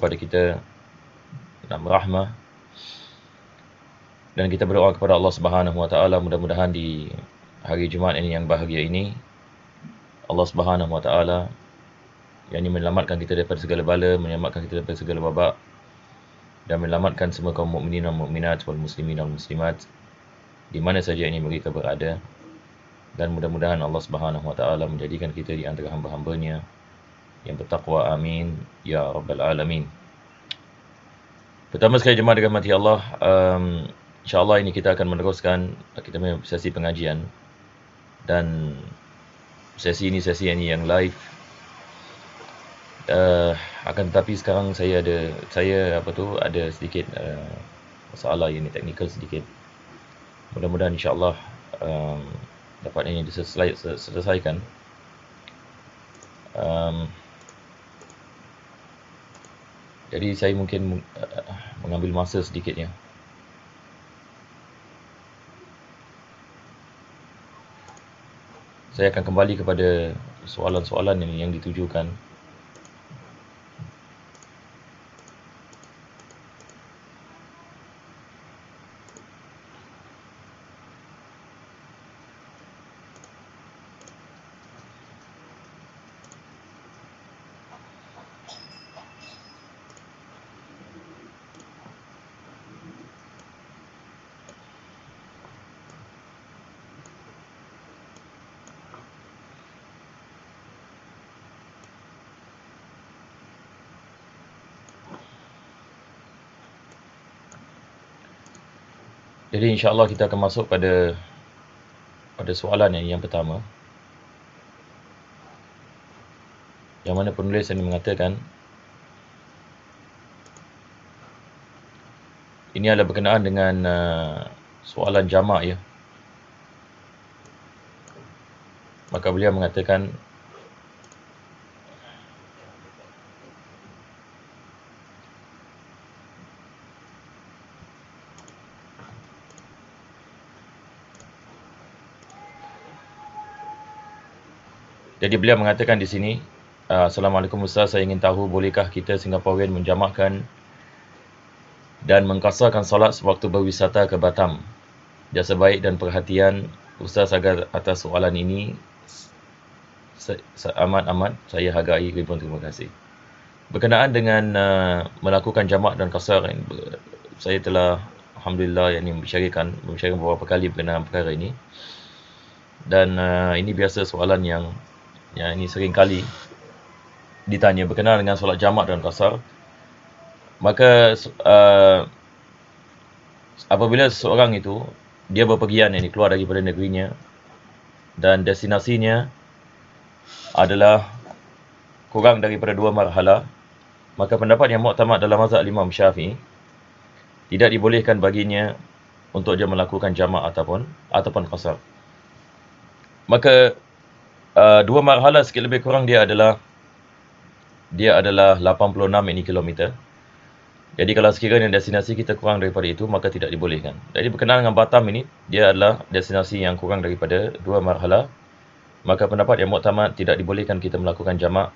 kepada kita dalam rahmah, dan kita berdoa kepada Allah SWT, mudah-mudahan di hari Jumaat ini yang bahagia ini, Allah SWT yang menyelamatkan kita daripada segala bala, menyelamatkan kita daripada segala babak, dan menyelamatkan semua kaum mukminin dan mukminat wal muslimin dan muslimat di mana saja ini mereka berada. Dan mudah-mudahan Allah SWT menjadikan kita di antara hamba-hambanya yang bertakwa. Amin ya rabbal alamin. Pertama sekali jemaah dirahmati Allah, insya-Allah ini kita akan meneruskan kita punya sesi pengajian, dan sesi ini yang live. Akan tetapi sekarang saya ada sedikit masalah ini teknikal sedikit. Mudah-mudahan insya-Allah dapat ini diselesaikan. Jadi saya mungkin mengambil masa sedikitnya. Saya akan kembali kepada soalan-soalan yang ditujukan. Jadi insya-Allah kita akan masuk pada soalan yang pertama, yang mana penulis ini mengatakan ini adalah berkenaan dengan soalan jamak ya. Maka beliau mengatakan, jadi beliau mengatakan di sini, Assalamualaikum Ustaz, saya ingin tahu bolehkah kita Singaporean menjamakkan dan mengkasarkan solat sewaktu berwisata ke Batam? Jasa baik dan perhatian Ustaz agar atas soalan ini amat saya hargai. Ribuan terima kasih. Berkenaan dengan melakukan jamak dan kasar, saya telah alhamdulillah membicarakan beberapa kali berkenaan perkara ini, dan ini biasa soalan yang ini sering kali ditanya berkenaan dengan solat jamak dan kasar. Maka apabila seseorang itu dia berpergian keluar daripada negerinya dan destinasinya adalah kurang daripada 2 marhalah, maka pendapat yang muktamad dalam mazhab Imam Syafi'i, tidak dibolehkan baginya untuk dia melakukan jamak ataupun kasar. Maka 2 marhalah sikit lebih kurang dia adalah 86 kilometer. Jadi kalau sekiranya destinasi kita kurang daripada itu, maka tidak dibolehkan. Jadi berkenaan dengan Batam ini, dia adalah destinasi yang kurang daripada 2 marhalah. Maka pendapat yang muktamad, tidak dibolehkan kita melakukan jamak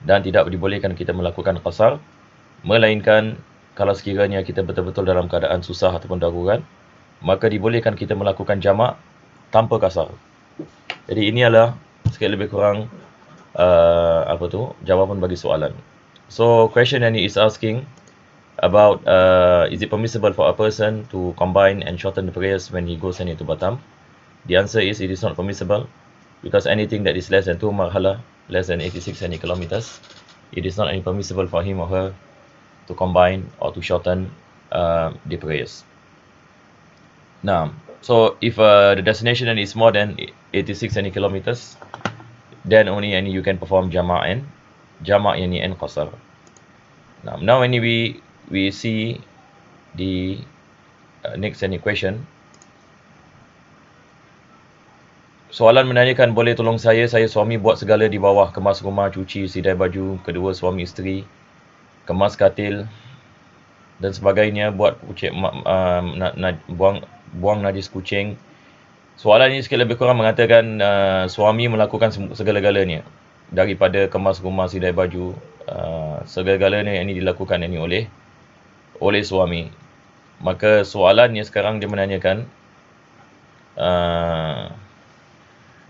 dan tidak dibolehkan kita melakukan qasar, melainkan kalau sekiranya kita betul-betul dalam keadaan susah ataupun darurat, maka dibolehkan kita melakukan jamak tanpa qasar. Jadi ini adalah sikit lebih kurang jawapan bagi soalan. So question is asking about is it permissible for a person to combine and shorten the prayers when he goes into Batam? The answer is it is not permissible, because anything that is less than 2 marhala, less than 86 kilometers, it is not permissible for him or her to combine or to shorten the prayers. Now, so if the destination is more than 86 kilometers, then only you can perform jamak and qasar. Now when we see the next question. Soalan menanyakan, boleh tolong saya suami buat segala di bawah, kemas rumah, cuci, sidai baju, kedua suami isteri, kemas katil dan sebagainya, buat kucing, buang najis kucing. Soalan ini sikit lebih kurang mengatakan suami melakukan segala-galanya, daripada kemas rumah, sidai baju, segala-galanya yang ini dilakukan ini oleh suami. Maka soalannya sekarang dia menanyakan,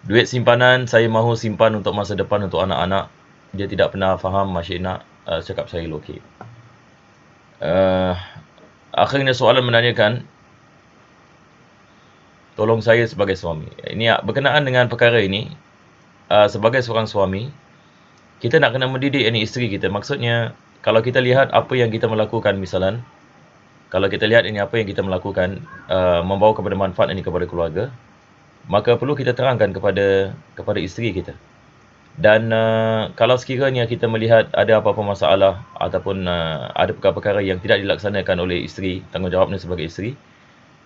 duit simpanan saya mahu simpan untuk masa depan untuk anak-anak. Dia tidak pernah faham masih nak cakap saya okey. Akhirnya soalan menanyakan, tolong saya sebagai suami. Ini berkenaan dengan perkara ini, sebagai seorang suami, kita nak kena mendidik ini isteri kita. Maksudnya, kalau kita lihat apa yang kita melakukan misalan, kalau kita lihat ini apa yang kita melakukan membawa kepada manfaat ini kepada keluarga, maka perlu kita terangkan kepada isteri kita. Dan kalau sekiranya kita melihat ada apa-apa masalah ataupun ada perkara-perkara yang tidak dilaksanakan oleh isteri, tanggungjawabnya sebagai isteri,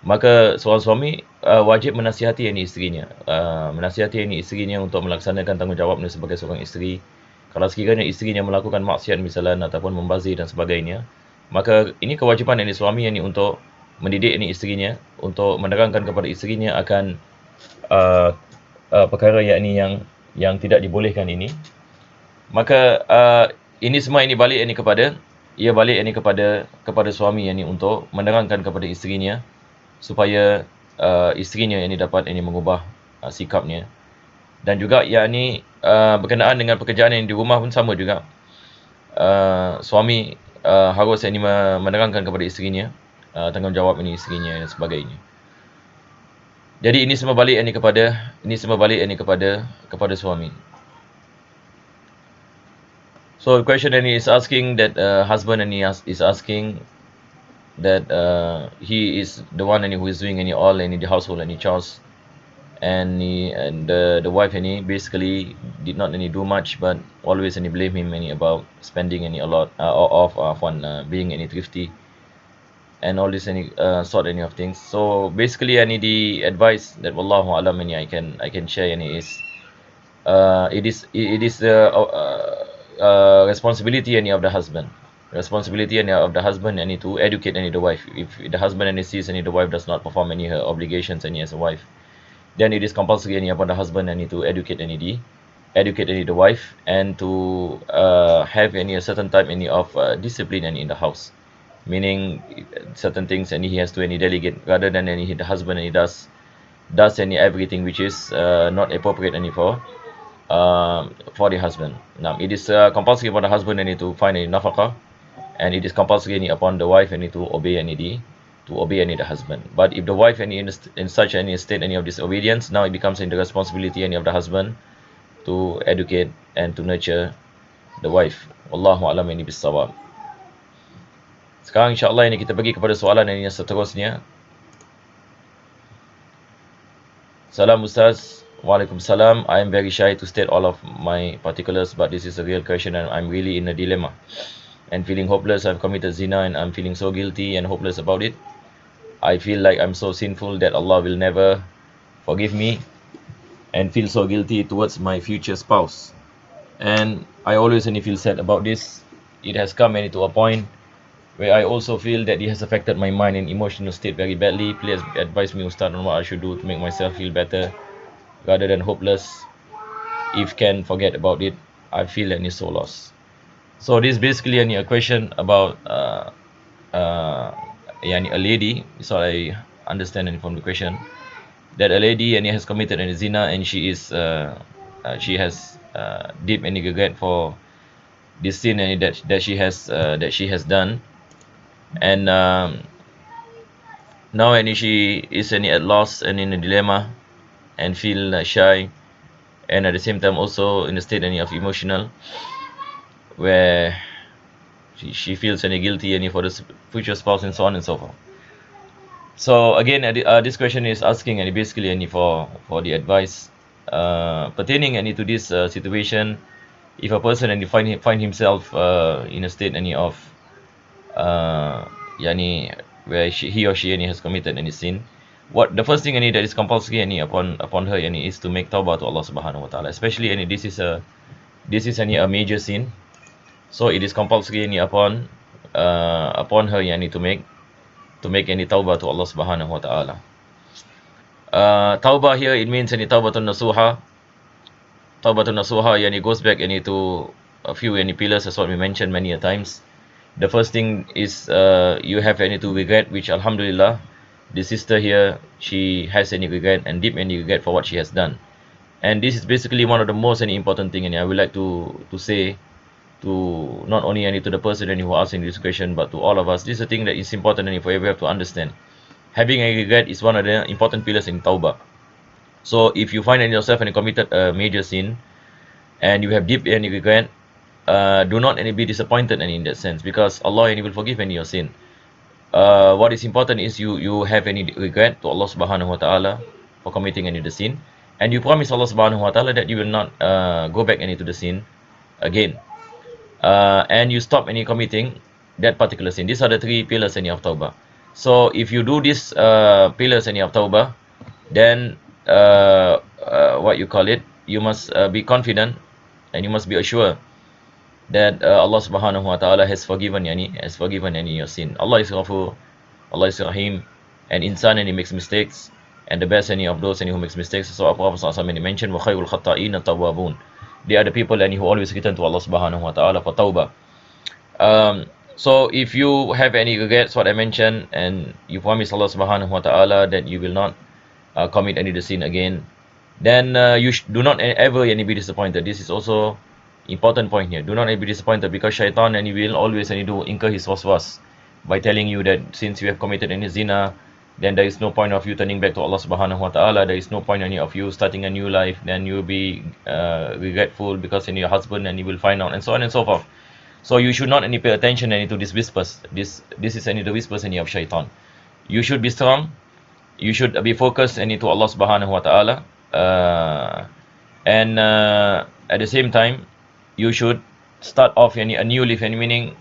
maka seorang suami wajib menasihati ini isterinya, menasihati ini isterinya untuk melaksanakan tanggungjawabnya sebagai seorang isteri. Kalau sekiranya isterinya melakukan maksiat misalnya ataupun membazir dan sebagainya, maka ini kewajipan ini suami ini untuk mendidik ini isterinya, untuk menerangkan kepada isterinya akan perkara yang tidak dibolehkan ini. Maka ini semua ini balik ini kepada suami ini untuk menerangkan kepada isterinya supaya isterinya ini dapat ini mengubah sikapnya. Dan juga yakni berkenaan dengan pekerjaan yang di rumah pun sama juga. Suami harus ini menerangkan kepada isterinya tanggungjawab ini isterinya dan sebagainya. Jadi ini semua balik ini kepada suami. So the question that he is asking that husband and he is asking that he is the one who is doing all the household chores, and the wife basically did not do much, but always blame him about spending a lot of being thrifty and all this sort of things. So basically the advice that wallahu alam I can share is it is the responsibility of the husband. Responsibility of the husband to educate the wife. If the husband sees the wife does not perform her obligations as a wife, then it is compulsory upon the husband to educate the wife and to have a certain type of discipline in the house. Meaning certain things he has to delegate, rather than the husband does everything which is not appropriate for the husband. Now it is compulsory for the husband to find a nafaqah, and it is compulsory upon the wife to obey the husband. But if the wife in such a state of disobedience, now it becomes the responsibility of the husband to educate and to nurture the wife. Wallahu a'lam bis-shawab. Sekarang insya-Allah kita pergi kepada soalan yang seterusnya. Salam Ustaz. Waalaikumsalam. I am very shy to state all of my particulars, but this is a real question and I'm really in a dilemma and feeling hopeless. I've committed zina and I'm feeling so guilty and hopeless about it. I feel like I'm so sinful that Allah will never forgive me and feel so guilty towards my future spouse. And I always feel sad about this. It has come to a point where I also feel that it has affected my mind and emotional state very badly. Please advise me, Ustaz, on what I should do to make myself feel better rather than hopeless. If can forget about it, I feel so lost. So this is basically a question about a lady. So I understand from the question that a lady has committed a zina and she has deep regret for this sin that she has done. And now she is at loss and in a dilemma and feel shy, and at the same time also in a state of emotional where she feels guilty for the future spouse and so on and so forth. So again this question is asking basically for the advice pertaining to this situation. If a person find himself in a state of where he or she has committed any sin, what the first thing that is compulsory upon her is to make tawbah to Allah Subhanahu Wa Taala. Especially this is a major sin, so it is compulsory upon her to make any tawbah to Allah Subhanahu Wa Taala. Tawbah here it means tawbatun nasuha. Tawbatun nasuha goes back to a few any pillars, as what we mentioned many a times. The first thing is you have any to regret, which Alhamdulillah, the sister here, she has any regret and deep any regret for what she has done. And this is basically one of the most any important thing, and I would like to say to not only any to the person who asking this question, but to all of us. This is a thing that is important and for everyone to understand. Having a regret is one of the important pillars in taubat. So if you find yourself and committed a major sin and you have deep any regret, do not any be disappointed in that sense, because Allah will forgive any your sin. What is important is you have any regret to Allah Subhanahu Wa Taala for committing any the sin, and you promise Allah Subhanahu Wa Taala that you will not go back any to the sin again, and you stop any committing that particular sin. These are the three pillars any of taubat. So if you do these pillars any of taubat, then what you call it, you must be confident and you must be assured that Allah Subhanahu Wa Taala has forgiven any your sin. Allah is Ghafur, Allah is Rahim, and insan and he makes mistakes, and the best any of those who makes mistakes. So our Prophet SAW mentioned, wa khairul khata'in at-tawwabun. They are the people who always return to Allah Subhanahu Wa Taala for tawbah. So if you have any regrets, what I mentioned, and you promise Allah Subhanahu Wa Taala that you will not commit any the sin again, then you do not ever be disappointed. This is also important point here. Do not be disappointed, because shaitan and he will always do incur his waswas by telling you that since you have committed any zina, then there is no point of you turning back to Allah Subhanahu Wa Taala. There is no point of you starting a new life. Then you will be regretful because your husband and he will find out, and so on and so forth. So you should not pay attention to this whispers. This is the whispers of shaitan. You should be strong. You should be focused to Allah Subhanahu Wa Taala, and at the same time, you should start off a new life, meaning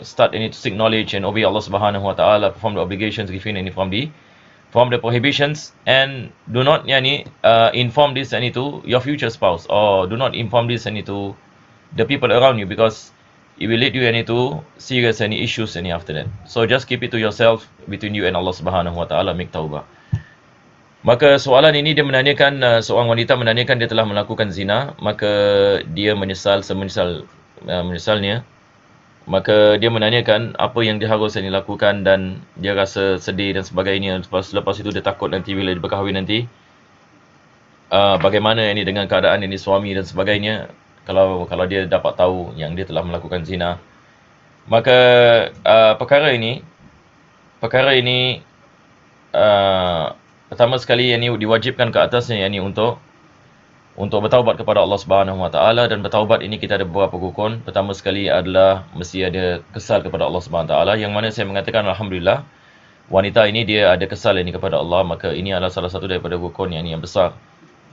start to seek knowledge and obey Allah Subhanahu Wa Taala, perform the obligations, refrain from the prohibitions, and do not inform this to your future spouse, or do not inform this to the people around you, because it will lead you to serious issues after that. So just keep it to yourself, between you and Allah Subhanahu Wa Taala. Make taubat. Maka soalan ini dia menanyakan, seorang wanita menanyakan dia telah melakukan zina, maka dia menyesal menyesalnya. Maka dia menanyakan apa yang dia harus lakukan, dan dia rasa sedih dan sebagainya. Lepas itu dia takut nanti bila dia berkahwin nanti, bagaimana dengan keadaan suami dan sebagainya kalau dia dapat tahu yang dia telah melakukan zina. Maka perkara ini pertama sekali diwajibkan ke atasnya untuk bertaubat kepada Allah Subhanahu Wa Taala. Dan bertaubat ini kita ada beberapa rukun. Pertama sekali adalah mesti ada kesal kepada Allah Subhanahu Wa Taala, yang mana saya mengatakan alhamdulillah wanita ini dia ada kesal kepada Allah. Maka ini adalah salah satu daripada rukun yang besar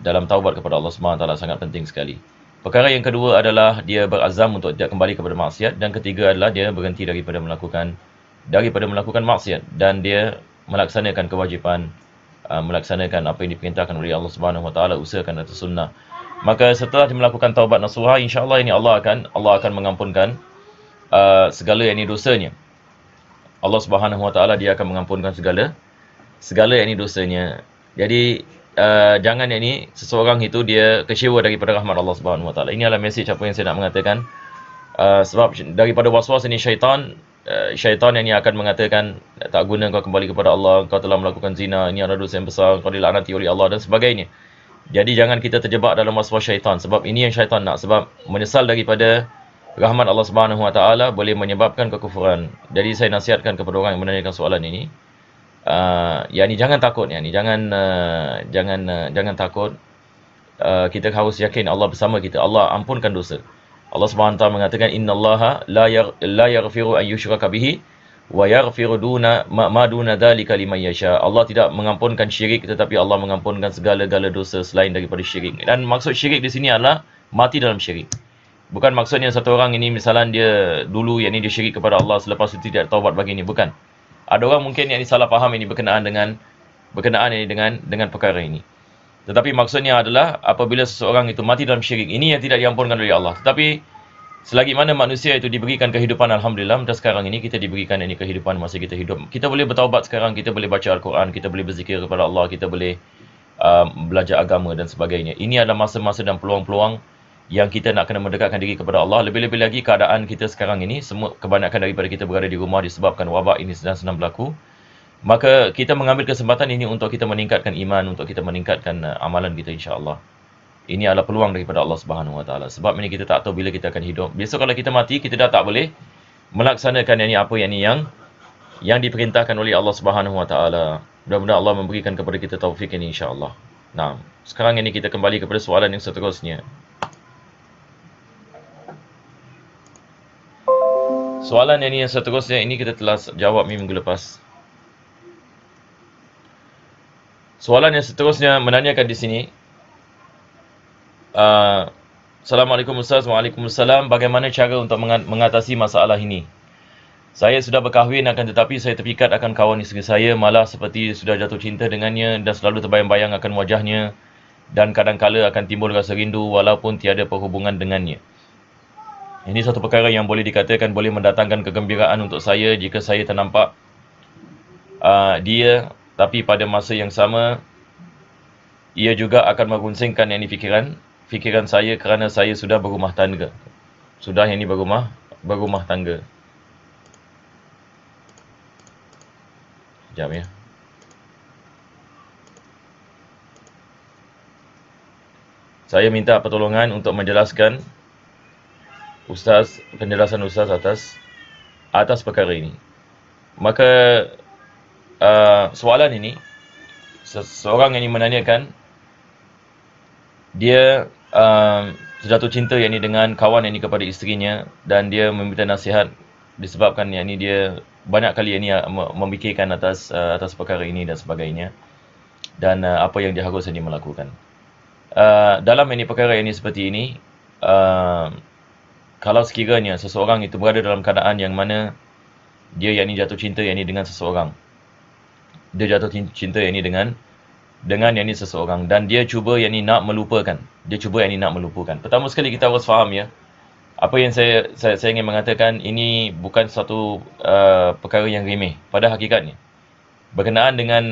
dalam taubat kepada Allah Subhanahu Wa Taala, sangat penting sekali. Perkara yang kedua adalah dia berazam untuk tidak kembali kepada maksiat, dan ketiga adalah dia berhenti daripada melakukan maksiat, dan dia melaksanakan kewajipan, melaksanakan apa yang diperintahkan oleh Allah Subhanahu Wa Taala, usahakan atas sunnah. Maka setelah dia melakukan taubat nasuha, insya-Allah Allah akan mengampunkan segala dosanya. Allah Subhanahu Wa Taala dia akan mengampunkan segala dosanya. Jadi jangan seseorang itu dia kecewa daripada rahmat Allah Subhanahu Wa Taala. Ini adalah mesej apa yang saya nak mengatakan. Sebab daripada waswas syaitan yang akan mengatakan tak guna kau kembali kepada Allah, kau telah melakukan zina, ini adalah dosa yang besar, kau dilaknati oleh Allah dan sebagainya. Jadi jangan kita terjebak dalam waswas syaitan, sebab ini yang syaitan nak. Sebab menyesal daripada rahmat Allah Subhanahu Wa Taala boleh menyebabkan kekufuran. Jadi saya nasihatkan kepada orang yang menanyakan soalan ini, jangan takut, jangan takut. Kita harus yakin Allah bersama kita. Allah ampunkan dosa. Allah SWT mengatakan, innallaha la yaghfiru an yushraka bihi wa yaghfiru ma duna dzalika liman yasha. Allah tidak mengampunkan syirik, tetapi Allah mengampunkan segala-gala dosa selain daripada syirik. Dan maksud syirik di sini adalah mati dalam syirik. Bukan maksudnya satu orang ini misalnya dia dulu dia syirik kepada Allah, selepas itu tidak taubat begini, bukan. Ada orang mungkin salah faham berkenaan dengan perkara ini. Tetapi maksudnya adalah apabila seseorang itu mati dalam syirik, ini yang tidak diampunkan oleh Allah. Tetapi selagi mana manusia itu diberikan kehidupan, alhamdulillah, dan sekarang ini kita diberikan kehidupan masa kita hidup. Kita boleh bertaubat sekarang, kita boleh baca Al-Quran, kita boleh berzikir kepada Allah, kita boleh belajar agama dan sebagainya. Ini adalah masa-masa dan peluang-peluang yang kita nak kena mendekatkan diri kepada Allah. Lebih-lebih lagi keadaan kita sekarang ini, semua kebanyakan daripada kita berada di rumah disebabkan wabak ini sedang berlaku. Maka kita mengambil kesempatan ini untuk kita meningkatkan iman, untuk kita meningkatkan amalan kita, insya-Allah. Ini adalah peluang daripada Allah SWT. Sebab ini kita tak tahu bila kita akan hidup. Besok kalau kita mati, kita dah tak boleh melaksanakan yang diperintahkan oleh Allah SWT. Mudah-mudahan Allah memberikan kepada kita taufik ini, insya-Allah. Nah, sekarang ini kita kembali kepada soalan yang seterusnya. Soalan yang seterusnya ini kita telah jawab minggu lepas. Soalan yang seterusnya menanyakan di sini, Assalamualaikum Ustaz. Waalaikumsalam. Bagaimana cara untuk mengatasi masalah ini? Saya sudah berkahwin, akan tetapi saya terpikat akan kawan isteri saya, malah seperti sudah jatuh cinta dengannya dan selalu terbayang-bayang akan wajahnya, dan kadang-kala akan timbul rasa rindu walaupun tiada perhubungan dengannya. Ini satu perkara yang boleh dikatakan boleh mendatangkan kegembiraan untuk saya jika saya ternampak dia, tapi pada masa yang sama ia juga akan merunsingkan fikiran saya kerana saya sudah berumah tangga. Berumah tangga. Sekejap ya. Saya minta pertolongan untuk menjelaskan penjelasan Ustaz atas perkara ini. Maka soalan ini, seseorang yang menanyakan, dia jatuh cinta dengan kawan kepada isterinya, dan dia meminta nasihat disebabkan dia banyak kali memikirkan atas perkara ini dan sebagainya, dan apa yang dia harus melakukan. Dalam perkara ini seperti ini, kalau sekiranya seseorang itu berada dalam keadaan yang mana dia jatuh cinta dengan seseorang, dia jatuh cinta dengan seseorang, dan dia cuba nak melupakan. Pertama sekali kita harus faham ya, apa yang saya ingin mengatakan ini bukan satu perkara yang remeh. Pada hakikatnya, berkenaan dengan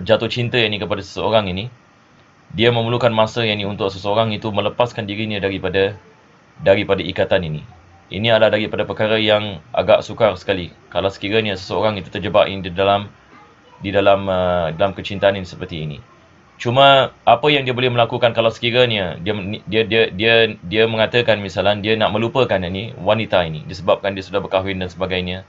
jatuh cinta kepada seseorang ini, dia memerlukan masa untuk seseorang itu melepaskan dirinya daripada ikatan ini. Ini adalah daripada perkara yang agak sukar sekali kalau sekiranya seseorang itu terjebak di dalam kecintaan ini seperti ini. Cuma apa yang dia boleh melakukan kalau sekiranya dia mengatakan misalnya dia nak melupakan wanita ini disebabkan dia sudah berkahwin dan sebagainya,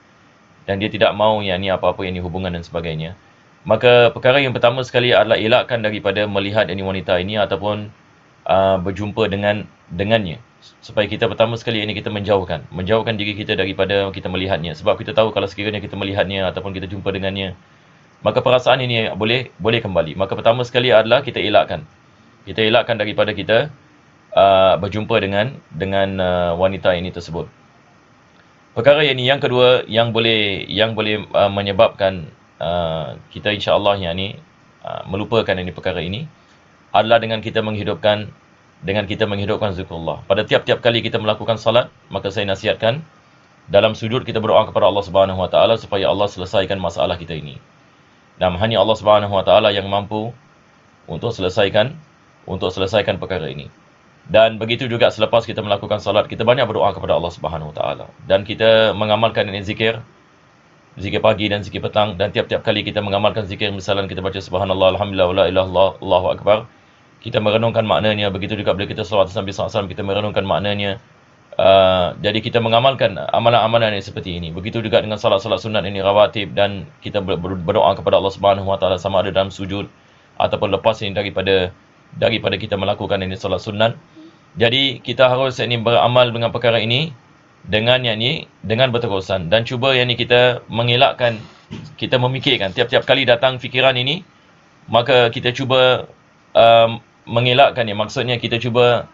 dan dia tidak mahu apa-apa hubungan dan sebagainya, maka perkara yang pertama sekali adalah elakkan daripada melihat wanita ini ataupun berjumpa dengannya, supaya kita pertama sekali kita menjauhkan diri kita daripada kita melihatnya. Sebab kita tahu kalau sekiranya kita melihatnya ataupun kita jumpa dengannya, maka perasaan ini boleh kembali. Maka pertama sekali adalah kita elakkan daripada kita berjumpa dengan wanita ini tersebut. Perkara yang kedua yang boleh menyebabkan kita insya-Allah melupakan perkara ini adalah dengan kita menghidupkan zikrullah. Pada tiap-tiap kali kita melakukan salat, maka saya nasihatkan dalam sujud kita berdoa kepada Allah SWT supaya Allah selesaikan masalah kita ini. Dan hanya Allah SWT yang mampu untuk selesaikan perkara ini. Dan begitu juga selepas kita melakukan salat, kita banyak berdoa kepada Allah SWT, dan kita mengamalkan zikir pagi dan zikir petang. Dan tiap-tiap kali kita mengamalkan zikir, misalnya kita baca subhanallah, alhamdulillah, wala ilaha illallah, Allahu akbar, kita merenungkan maknanya. Begitu juga bila kita selawat Nabi SAW, kita merenungkan maknanya. Jadi kita mengamalkan amalan-amalan yang seperti ini. Begitu juga dengan salat-salat sunat rawatib, dan kita berdoa kepada Allah SWT sama ada dalam sujud ataupun lepas daripada kita melakukan salat sunat. Jadi kita harus beramal dengan perkara ini dengan berterusan, dan cuba kita mengelakkan, kita memikirkan tiap-tiap kali datang fikiran ini, maka kita cuba mengelakkan maksudnya kita cuba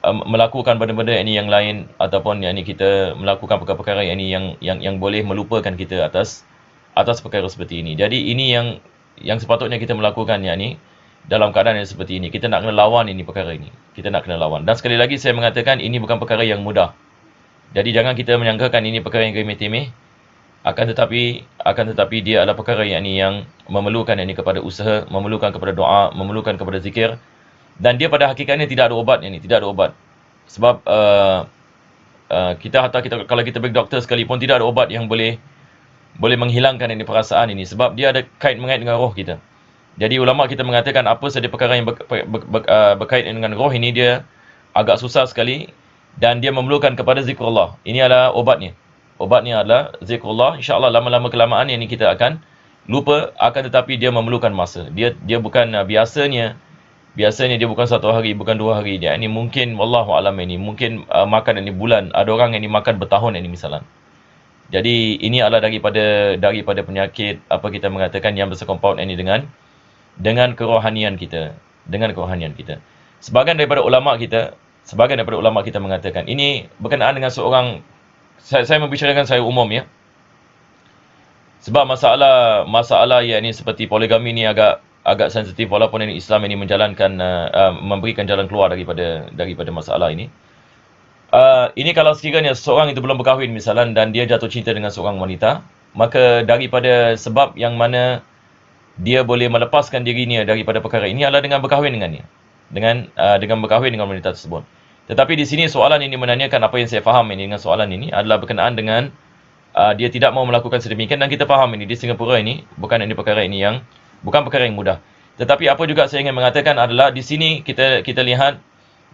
melakukan benda-benda yang lain, ataupun kita melakukan perkara-perkara yang boleh melupakan kita atas perkara seperti ini. Jadi ini yang sepatutnya kita melakukan dalam keadaan yang seperti ini. Kita nak kena lawan perkara ini. Dan sekali lagi saya mengatakan ini bukan perkara yang mudah. Jadi jangan kita menyangkakan ini perkara yang remeh-temeh. Akan tetapi dia adalah perkara yang memerlukan kepada usaha, memerlukan kepada doa, memerlukan kepada zikir, Dan dia pada hakikatnya tidak ada ubat ini, tidak ada ubat. Sebab kita kalau kita pergi doktor sekalipun tidak ada ubat yang boleh menghilangkan ini perasaan ini, sebab dia ada mengait dengan roh kita. Jadi ulama kita mengatakan apa sahaja perkara yang berkait dengan roh ini dia agak susah sekali, dan dia memerlukan kepada zikrullah. Ini adalah obatnya. Obatnya adalah zikrullah. InsyaAllah lama-lama kelamaan ini kita akan lupa, akan tetapi dia memerlukan masa. Dia bukan biasanya dia bukan 1 hari, bukan 2 hari dia. Ini mungkin wallahu alam, ini mungkin makan ini bulan. Ada orang yang ini makan bertahun ini misalnya. Jadi ini adalah daripada penyakit apa kita mengatakan yang bersekompaun ini dengan kerohanian kita, Sebahagian daripada ulama kita mengatakan ini berkenaan dengan seorang, saya membicarakan saya umum ya. Sebab masalah yang ini seperti poligami ni agak sensitif, walaupun ini Islam ini memberikan jalan keluar daripada masalah ini. Ini kalau sekiranya seorang itu belum berkahwin misalnya, dan dia jatuh cinta dengan seorang wanita, maka daripada sebab yang mana dia boleh melepaskan dirinya daripada perkara ini adalah dengan berkahwin dengannya, dengan berkahwin dengan wanita tersebut. Tetapi di sini soalan ini menanyakan, apa yang saya faham ini dengan soalan ini adalah berkenaan dengan dia tidak mau melakukan sedemikian, dan kita faham ini di Singapura ini bukan perkara yang mudah. Tetapi apa juga saya ingin mengatakan adalah di sini kita lihat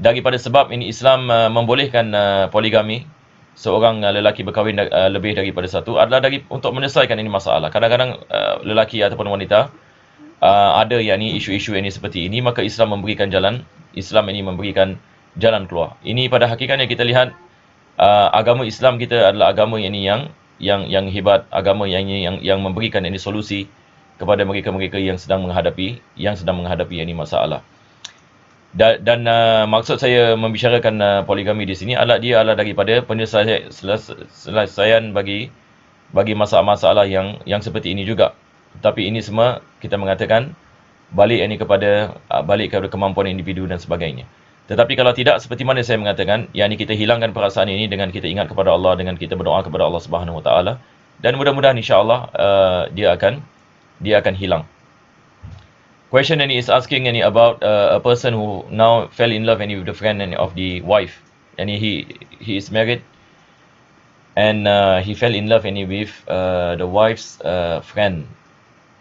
daripada sebab ini Islam membolehkan poligami, seorang lelaki berkahwin lebih daripada satu, adalah untuk menyelesaikan ini masalah. Kadang-kadang lelaki ataupun wanita ada isu-isu ini seperti ini, maka Islam memberikan jalan keluar. Ini pada hakikatnya kita lihat agama Islam kita adalah agama yang hebat, agama yang memberikan ini solusi kepada mereka-mereka yang sedang menghadapi ini masalah. Dan maksud saya membicarakan poligami di sini adalah dia adalah daripada penyelesaian bagi masalah-masalah yang seperti ini juga. Tapi ini semua kita mengatakan balik kepada kemampuan individu dan sebagainya. Tetapi kalau tidak, seperti mana saya mengatakan, kita hilangkan perasaan ini dengan kita ingat kepada Allah, dengan kita berdoa kepada Allah SWT, dan mudah-mudahan insya-Allah dia akan hilang. Question is asking about a person who now fell in love with the friend of the wife, and he is married, and he fell in love with the wife's friend.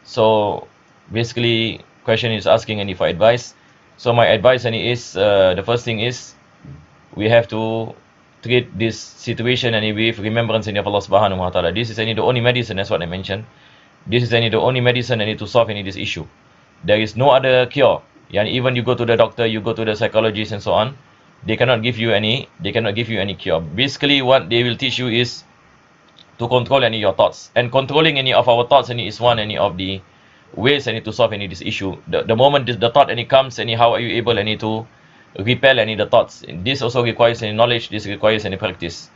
So basically, question is asking for advice. So my advice is the first thing is we have to treat this situation with remembrance of Allah Subhanahu Wa Taala. This is the only medicine, that's what I mentioned. This is the only medicine to solve this issue. There is no other cure. Even you go to the doctor, you go to the psychologist and so on, they cannot give you any cure. Basically what they will teach you is to control your thoughts, and controlling any of our thoughts is one of the ways to solve this issue. The moment the thought comes, how are you able to repel the thoughts? This also requires knowledge, this requires practice.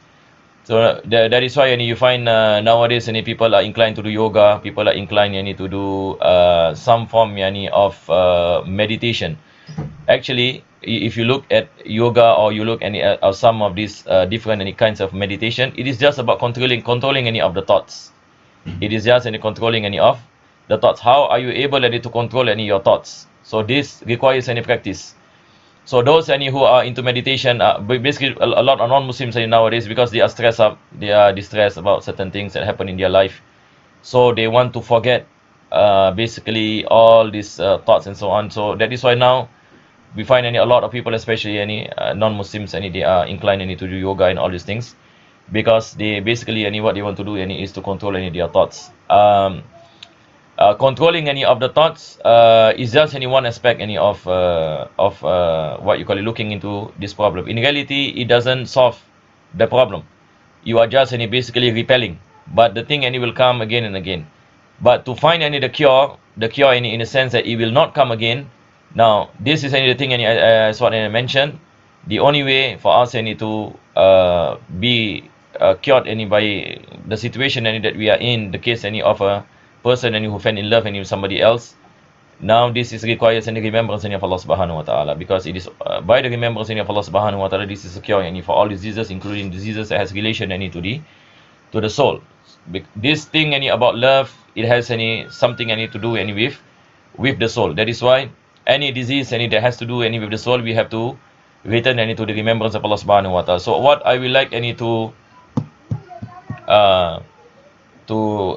So that is why you find nowadays people are inclined to do yoga, people are inclined to do some form of meditation. Actually, if you look at yoga, or you look at some of these different kinds of meditation, it is just about controlling any of the thoughts. It is just controlling any of the thoughts. How are you able to control your thoughts? So this requires practice. So those who are into meditation, basically a lot of non-Muslims nowadays, because they are stressed up, they are distressed about certain things that happen in their life. So they want to forget basically all these thoughts and so on. So that is why now we find a lot of people, especially non-Muslims, they are inclined to do yoga and all these things, because they basically what they want to do is to control their thoughts. Controlling any of the thoughts is just one aspect of what you call it, looking into this problem. In reality, it doesn't solve the problem. You are just basically repelling, but the thing will come again and again. But to find the cure in a sense that it will not come again. Now this is the thing, as what I mentioned, the only way for us to be cured by the situation that we are in, the case of a person who fell in love with somebody else. Now this is requires any remembrance of Allah Subhanahu Wa Taala, because it is by the remembrance of Allah Subhanahu Wa Taala, this is a cure for all diseases, including diseases that has relation to the soul. This thing about love, it has something to do with the soul. That is why any disease, any that has to do any with the soul, we have to return any to the remembrance of Allah Subhanahu Wa Taala. So what I will like any uh, to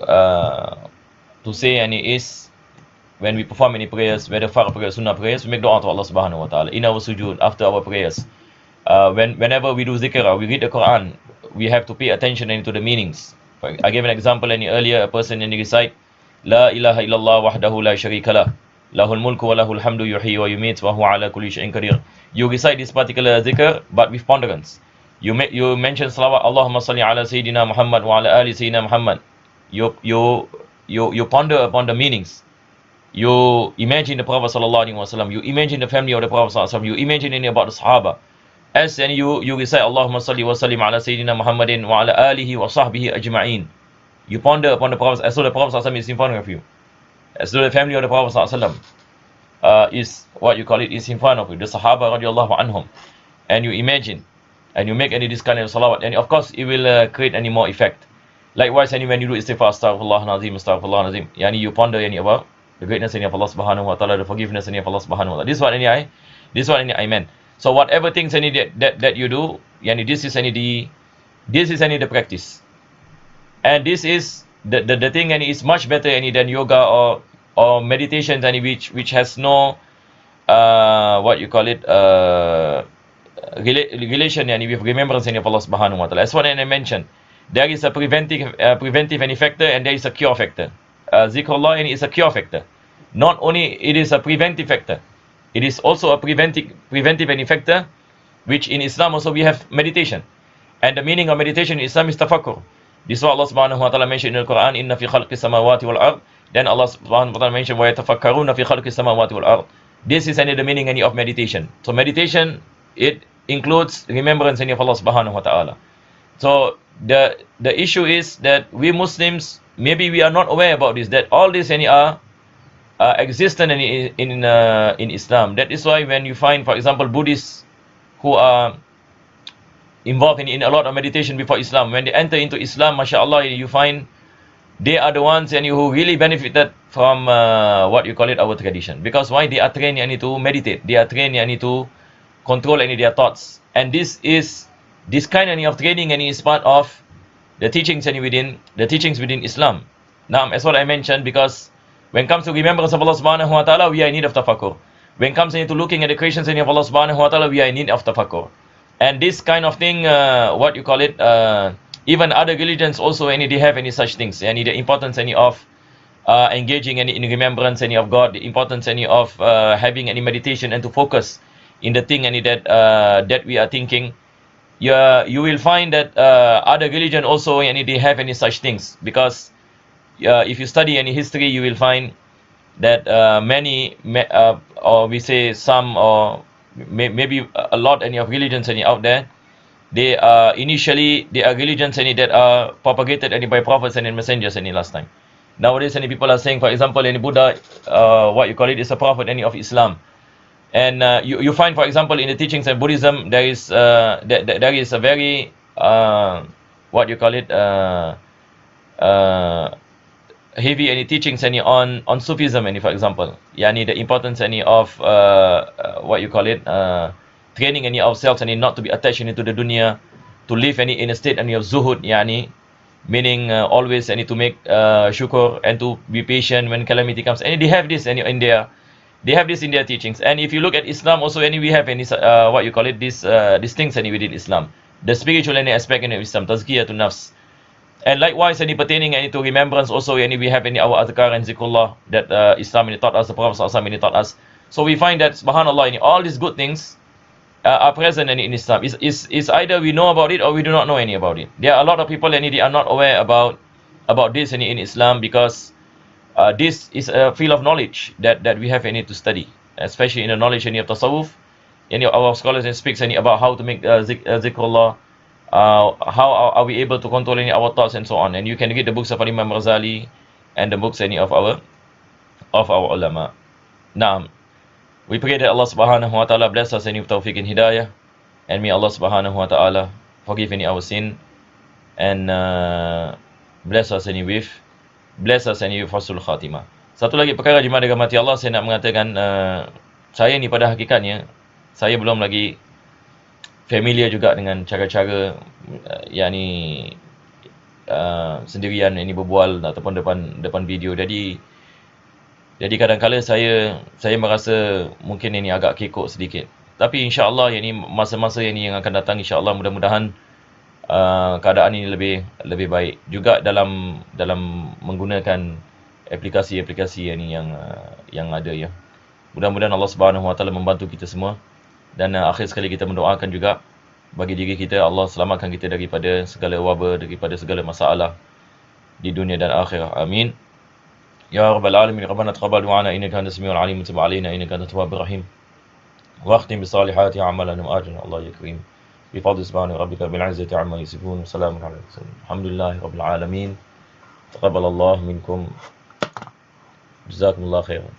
say any is, when we perform any prayers, whether farz prayers, sunnah prayers, we make dua to Allah Subhanahu Wa Taala in our sujood after our prayers. Whenever we do zikr or we read the Quran, we have to pay attention to the meanings. I gave an example earlier, a person recite La ilaha illallah wahdahu la sharika lah, lahul mulku wa lahul hamdu yuhyi wa yumit wa huwa ala kulli shay'in qadir. You recite this particular zikr but with ponderance. You mention salawat, Allahumma salli ala Sayyidina Muhammad wa ala ali Sayyidina Muhammad. You ponder upon the meanings. You imagine the Prophet sallallahu alaihi wasallam. You imagine the family of the Prophet sallallahu alaihi wasallam. You imagine about the Sahaba. As then you recite Allahumma salli wa sallim ala Sayyidina Muhammadin wa ala alihi wa sahbihi ajma'in. You ponder upon the Prophet as though the Prophet sallallahu alaihi wasallam is in front of you, as though the family of the Prophet sallallahu alaihi wasallam is what you call it is in front of you, the Sahaba radiallahu anhum, and you imagine and you make any this kind of salawat, and of course it will create any more effect. Likewise, when you do istighfar, astaghfirullah nazim, astaghfirullah nazim, you ponder about the greatness of Allah Subhanahu Wa Taala, the forgiveness of Allah Subhanahu Wa Taala. This is what I meant. So whatever things that you do, this is the practice, and this is the thing, and is much better than yoga or meditation, which has no what you call it relation with remembrance of Allah Subhanahu Wa Taala. As what I mentioned, there is a preventive any factor, and there is a cure factor. Zikrullah is a cure factor. Not only it is a preventive factor, it is also a preventive any factor, which in Islam also we have meditation. And the meaning of meditation in Islam is tafakkur. This is what Allah Subhanahu Wa Taala mentioned in the Quran, inna fi khalqis samawati wal ard. Then Allah Subhanahu Wa Taala mentioned wa yatafakkaruna fi khalqis samawati wal ard. This is the meaning of meditation. So meditation, it includes remembrance of Allah Subhanahu Wa Taala. So the issue is that we Muslims, maybe we are not aware about this, that all this are existent in Islam. That is why when you find, for example, Buddhists who are involved in a lot of meditation before Islam, when they enter into Islam, mashallah, you find they are the ones who really benefited from what you call it, our tradition. Because why? They are trained to meditate. They are trained to control their thoughts. And this kind of training is part of the teachings within Islam. Now, as what I mentioned, because when it comes to remembrance of Allah Subhanahu Wa Taala, we are in need of tafakkur. When it comes to looking at the creations of Allah Subhanahu Wa Taala, we are in need of tafakkur. And this kind of thing, what you call it, even other religions also they have such things, and the importance of engaging in remembrance of God, the importance of having any meditation and to focus in the thing that we are thinking. You will find that other religion also they have such things, because if you study any history, you will find that many or we say some, or maybe a lot of religions out there, they are religions that are propagated by prophets and messengers last time. Nowadays people are saying, for example, Buddha, what you call it, is a prophet of Islam. And you find, for example, in the teachings of Buddhism, there is a very what you call it, heavy teachings on Sufism, for example, the importance of what you call it, training ourselves not to be attached into the dunya, to live in a state of zuhud, meaning always to make shukr and to be patient when calamity comes. And they have this in their teachings. And if you look at Islam also, we have what you call it, these things within Islam, the spiritual aspect in Islam, tazkiyatun nafs. And likewise, pertaining to remembrance also, we have our adhkar and zikrullah that Islam taught us, the Prophet sallallahu taught us. So we find that, subhanallah, all these good things are present in Islam. Is either we know about it or we do not know any about it. There are a lot of people they are not aware about this in Islam, because this is a field of knowledge that we have to study, especially in the knowledge of tasawwuf. Our scholars speaks about how to make zikrullah. How are we able to control our thoughts and so on. And you can read the books of Imam Ghazali and the books of our ulama. Now, we pray that Allah Subhanahu Wa Taala bless us with tawfiq and hidayah, and may Allah Subhanahu Wa Taala forgive our sin, and bless us with husnul khatimah. Satu lagi perkara, jemaah dirahmati Allah, saya nak mengatakan saya ni pada hakikatnya, saya belum lagi familiar juga dengan cara-cara yang ni sendirian ini berbual ataupun depan video. Jadi kadang-kala saya merasa mungkin ini agak kekok sedikit. Tapi insya-Allah yang ni masa-masa yang ni yang akan datang, insya-Allah mudah-mudahan keadaan ini lebih baik juga dalam menggunakan aplikasi-aplikasi yang ni yang ada ya. Mudah-mudahan Allah SWT membantu kita semua. Dan akhir sekali kita mendoakan juga bagi diri kita, Allah selamatkan kita daripada segala wabak, daripada segala masalah di dunia dan akhirat. Amin. Ya Rabbal Alamin, Rabbana taqabbal du'ana innaka antas samiul alim, wa tub alaina innaka antat tawwabur rahim. Wa akhtim bis salihati a'malana wa ajrina Allah ya karim. Bi fadli subhana rabbika bil izzati amma yasifun. Salamun alal mursalin. Alhamdulillahi rabbil alamin. Taqabbalallahu minkum. Jazakumullahu khairan.